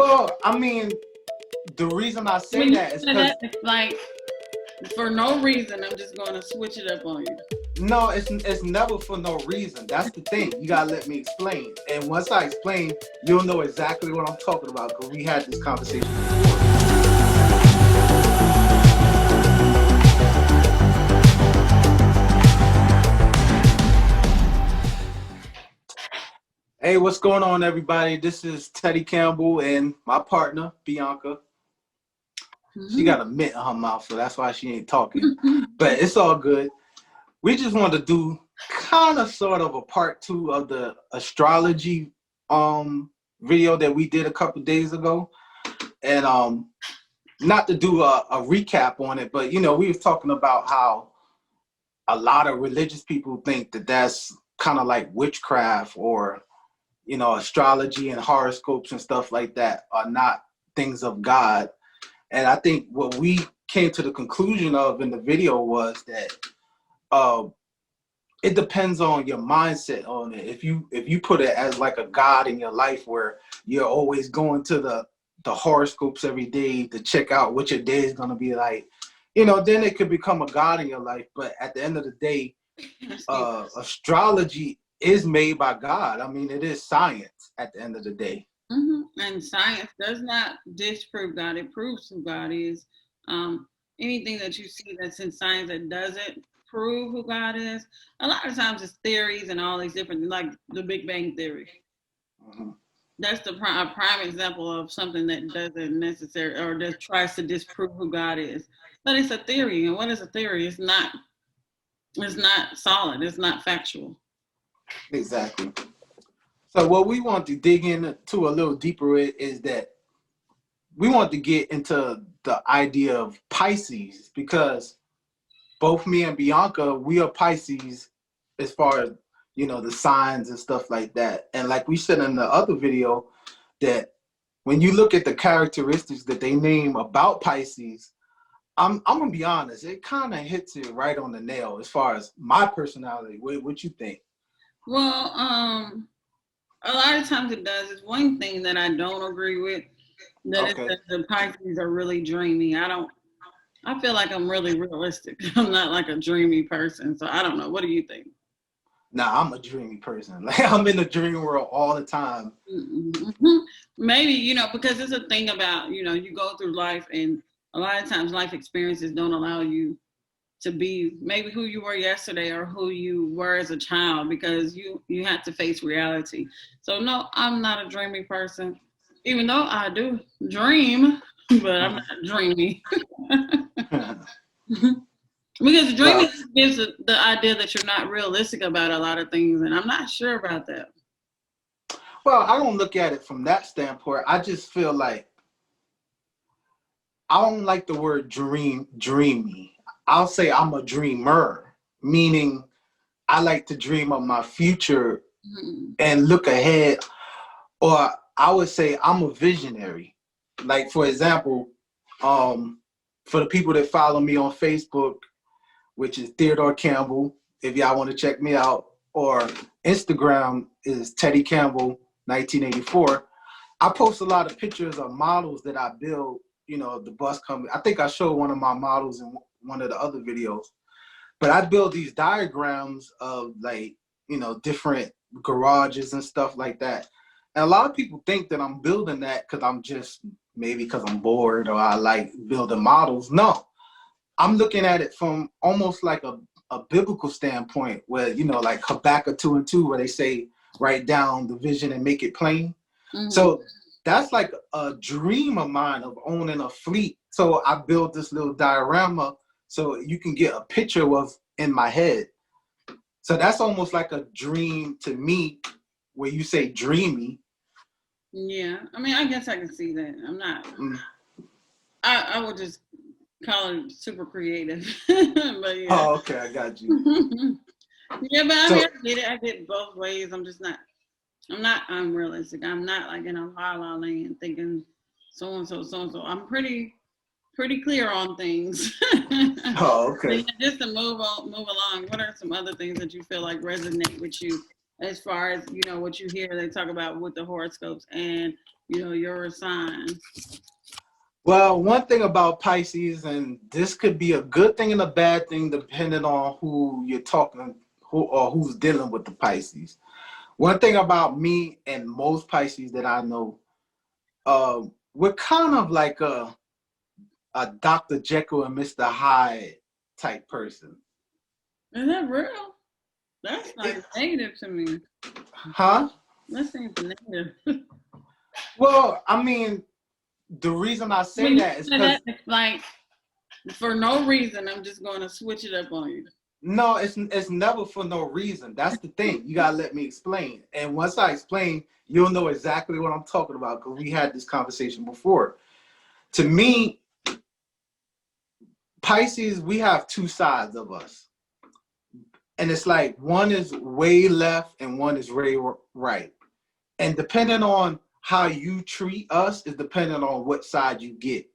Well, I mean, the reason I say When you that is say because that, it's like for no reason, I'm just going to switch it up on you. no, it's never for no reason. That's the thing. You gotta let me explain. And once I explain, you'll know exactly what I'm talking about because we had this conversation before. Hey, what's going on, everybody? This is Teddy Campbell and my partner, Bianca. She got a mint in her mouth, so that's why she ain't talking. But it's all good. We just wanted to do kind of sort of a part 2 of the astrology video that we did a couple days ago. And not to do a recap on it, but we was talking about how a lot of religious people think that that's kind of like witchcraft, or astrology and horoscopes and stuff like that are not things of God. And I think what we came to the conclusion of in the video was that it depends on your mindset on it. If you put it as like a God in your life where you're always going to the horoscopes every day to check out what your day is going to be like, then it could become a God in your life. But at the end of the day, astrology is made by God. I mean, it is science at the end of the day. And science does not disprove God. It proves who God is. Anything that you see that's in science that doesn't prove who God is, a lot of times it's theories and all these different, like the Big Bang Theory. That's a prime example of something that doesn't necessarily, or that tries to disprove who God is. But it's a theory, and what is a theory? It's not solid. It's not factual. Exactly. So what we want to dig into a little deeper is that we want to get into the idea of Pisces, because both me and Bianca, we are Pisces as far as, the signs and stuff like that. And like we said in the other video, that when you look at the characteristics that they name about Pisces, I'm gonna be honest, it kind of hits it right on the nail as far as my personality. What you think? Well, a lot of times it does. It's one thing that I don't agree with, that is that the Pisces are really dreamy. I feel like I'm really realistic. I'm not like a dreamy person, so I don't know. What do you think? Nah, I'm a dreamy person. Like, I'm in the dream world all the time. Maybe, because it's a thing about, you go through life, and a lot of times life experiences don't allow you to be maybe who you were yesterday or who you were as a child, because you have to face reality. So no, I'm not a dreamy person, even though I do dream, but I'm not dreamy. Because dreaming gives the idea that you're not realistic about a lot of things, and I'm not sure about that. Well, I don't look at it from that standpoint. I just feel like I don't like the word dreamy. I'll say I'm a dreamer, meaning I like to dream of my future and look ahead. Or I would say I'm a visionary. Like, for example, for the people that follow me on Facebook, which is Theodore Campbell, if y'all want to check me out, or Instagram is Teddy Campbell 1984. I post a lot of pictures of models that I build, the bus company. I think I showed one of my models in one of the other videos. But I build these diagrams of, like, different garages and stuff like that. And a lot of people think that I'm building that because I'm bored or I like building models. No, I'm looking at it from almost like a biblical standpoint where, like Habakkuk 2:2, where they say, write down the vision and make it plain. So that's like a dream of mine of owning a fleet. So I built this little diorama so you can get a picture of in my head. So that's almost like a dream to me, where you say dreamy. Yeah, I mean, I guess I can see that. I'm not. I would just call it super creative. But yeah. Oh, okay, I got you. Yeah, but I mean, I get it. I get both ways. I'm not unrealistic. I'm not like in a la la land thinking so and so. I'm pretty clear on things. Oh, okay. So yeah, just to move along, what are some other things that you feel like resonate with you as far as, you know, what you hear they talk about with the horoscopes and, you know, your sign? Well, one thing about Pisces, and this could be a good thing and a bad thing depending on who you're talking, who or who's dealing with the Pisces. One thing about me and most Pisces that I know, we're kind of like a Dr. Jekyll and Mr. Hyde type person. Is that real? That's like negative to me. Huh? That seems negative. Well, I mean, the reason I say that is because like for no reason, I'm just going to switch it up on you. no, it's never for no reason. That's the thing. You gotta let me explain. And once I explain, you'll know exactly what I'm talking about because we had this conversation before. To me, Pisces, we have two sides of us. And it's like one is way left and one is way right. And depending on how you treat us is depending on what side you get.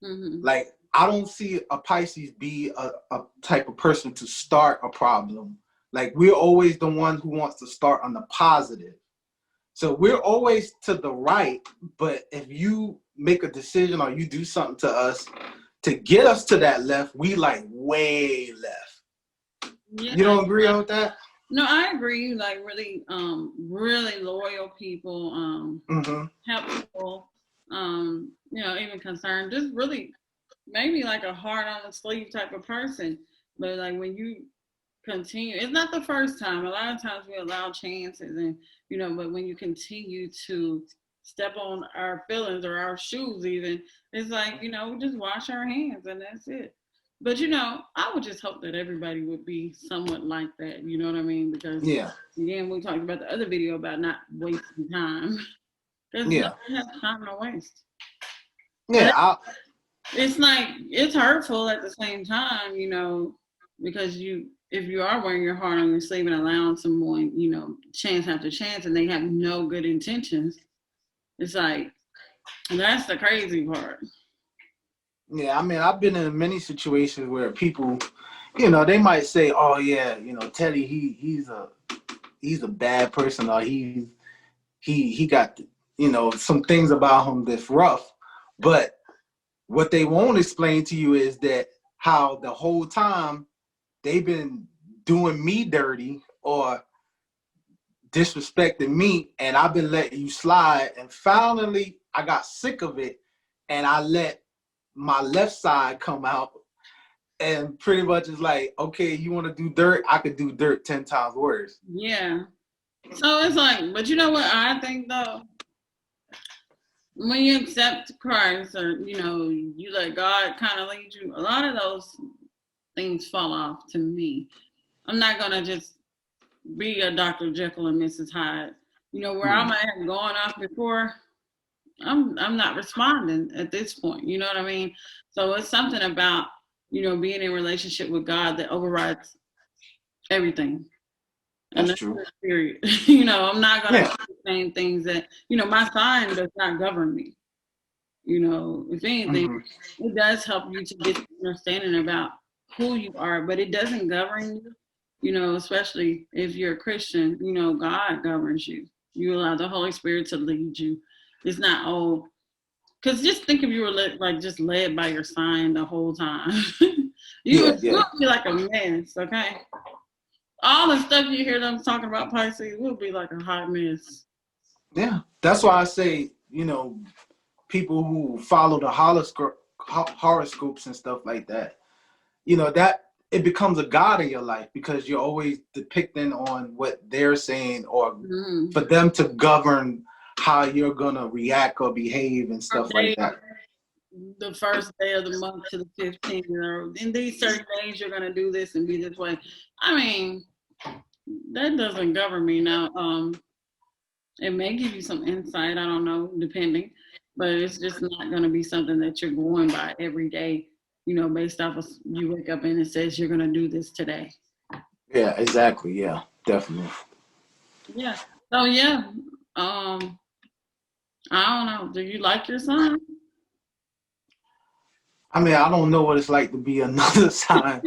Mm-hmm. Like, I don't see a Pisces be a type of person to start a problem. Like, we're always the one who wants to start on the positive. So we're always to the right, but if you make a decision or you do something to us to get us to that left, we like way left. Yeah. You don't agree with that? No, I agree. Like really, really loyal people, helpful, you know, even concerned, just really maybe like a heart on the sleeve type of person. But like when you continue, it's not the first time. A lot of times we allow chances and, you know, but when you continue to step on our feelings or our shoes even, it's like, you know, we just wash our hands and that's it. But, you know, I would just hope that everybody would be somewhat like that. You know what I mean? Because, again, we talked about the other video about not wasting time. Because no one has time to waste. Yeah. It's like, it's hurtful at the same time, you know, because if you are wearing your heart on your sleeve and allowing someone, you know, chance after chance and they have no good intentions, it's like, that's the crazy part. Yeah, I mean, I've been in many situations where people, you know, they might say, "Oh yeah, you know, Teddy, he's a bad person, or he got, you know, some things about him that's rough." But what they won't explain to you is that how the whole time they've been doing me dirty or disrespecting me, and I've been letting you slide. And finally, I got sick of it, and I let my left side come out, and pretty much it's like, okay, you want to do dirt? I could do dirt 10 times worse. Yeah. So it's like, but you know what I think though? When you accept Christ or, you know, you let God kind of lead you, a lot of those things fall off to me. I'm not going to just be a Dr. Jekyll and Mrs. Hyde. You know, where I might have gone off before, I'm not responding at this point. You know what I mean? So it's something about, you know, being in a relationship with God that overrides everything. And that's true. Period. You know, I'm not going to do the same things that, you know, my sign does not govern me. You know, if anything, it does help you to get understanding about who you are, but it doesn't govern you. You know, especially if you're a Christian, you know, God governs you. You allow the Holy Spirit to lead you. It's not, because just think if you were just led by your sign the whole time. you would be like a mess, okay? All the stuff you hear them talking about Pisces will be like a hot mess. Yeah, that's why I say, you know, people who follow the horoscopes and stuff like that, you know, that it becomes a god in your life because you're always depicting on what they're saying or for them to govern how you're going to react or behave and stuff like that. The first day of the month to the 15th, you know, in these certain days, you're going to do this and be this way. I mean, that doesn't govern me now. It may give you some insight, I don't know, depending, but it's just not going to be something that you're going by every day, you know, based off of you wake up and it says you're going to do this today. Yeah, exactly. Yeah, definitely. Yeah. So, yeah. I don't know. Do you like your sign? I mean, I don't know what it's like to be another sign,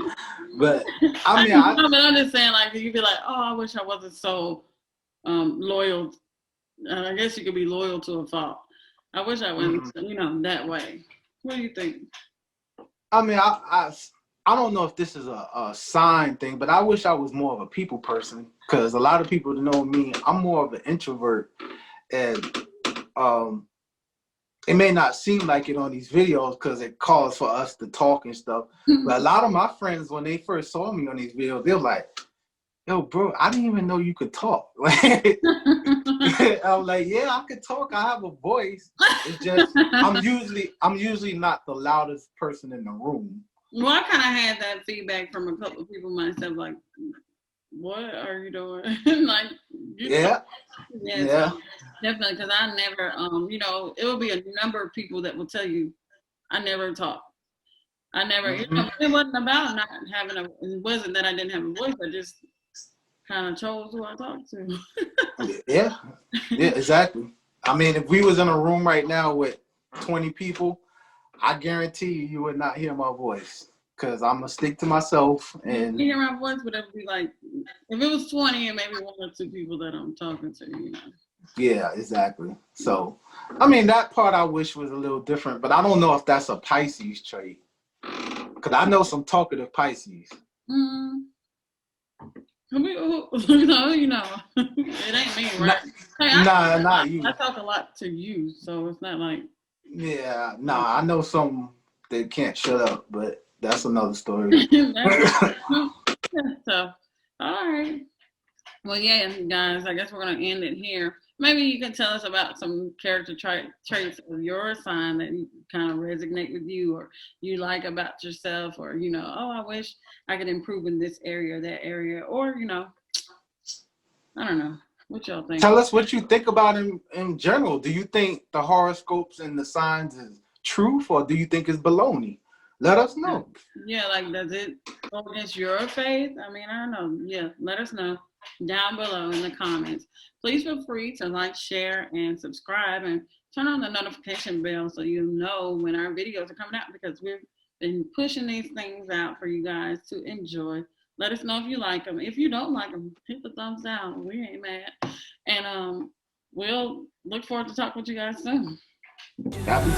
but I mean, I'm just saying, like, you'd be like, oh, I wish I wasn't so loyal. I guess you could be loyal to a fault. I wish I went, that way. What do you think? I mean, I don't know if this is a sign thing, but I wish I was more of a people person, because a lot of people know me. I'm more of an introvert, and it may not seem like it on these videos because it calls for us to talk and stuff. But a lot of my friends, when they first saw me on these videos, they're like, "Yo, bro, I didn't even know you could talk." I was like, "Yeah, I could talk. I have a voice. It's just I'm usually not the loudest person in the room." Well, I kind of had that feedback from a couple of people myself, like, "What are you doing?" Like, yeah, so definitely, because I never, it will be a number of people that will tell you, I never talk. I never, it wasn't about not having it wasn't that I didn't have a voice. I just kind of chose who I talked to. yeah, exactly. I mean, if we was in a room right now with 20 people, I guarantee you would not hear my voice, because I'm gonna stick to myself. And you hear my voice, but it would be like, if it was 20 and maybe 1 or 2 people that I'm talking to, Yeah, exactly. So, I mean, that part I wish was a little different, but I don't know if that's a Pisces trait, because I know some talkative Pisces. It ain't me, right? Not you. I talk a lot to you, so it's not like. Yeah, I know some that can't shut up, but that's another story. So, all right. Well, yeah, guys, I guess we're going to end it here. Maybe you can tell us about some character traits of your sign that kind of resonate with you, or you like about yourself, or, oh, I wish I could improve in this area or that area, or, I don't know. What y'all think? Tell us what you think about in general. Do you think the horoscopes and the signs is truth, or do you think it's baloney? Let us know. Yeah, like, does it go against your faith? I mean, I don't know. Yeah, let us know down below in the comments. Please feel free to like, share, and subscribe, and turn on the notification bell so you know when our videos are coming out, because we've been pushing these things out for you guys to enjoy. Let us know if you like them. If you don't like them, hit the thumbs down. We ain't mad. And we'll look forward to talking with you guys soon. Happy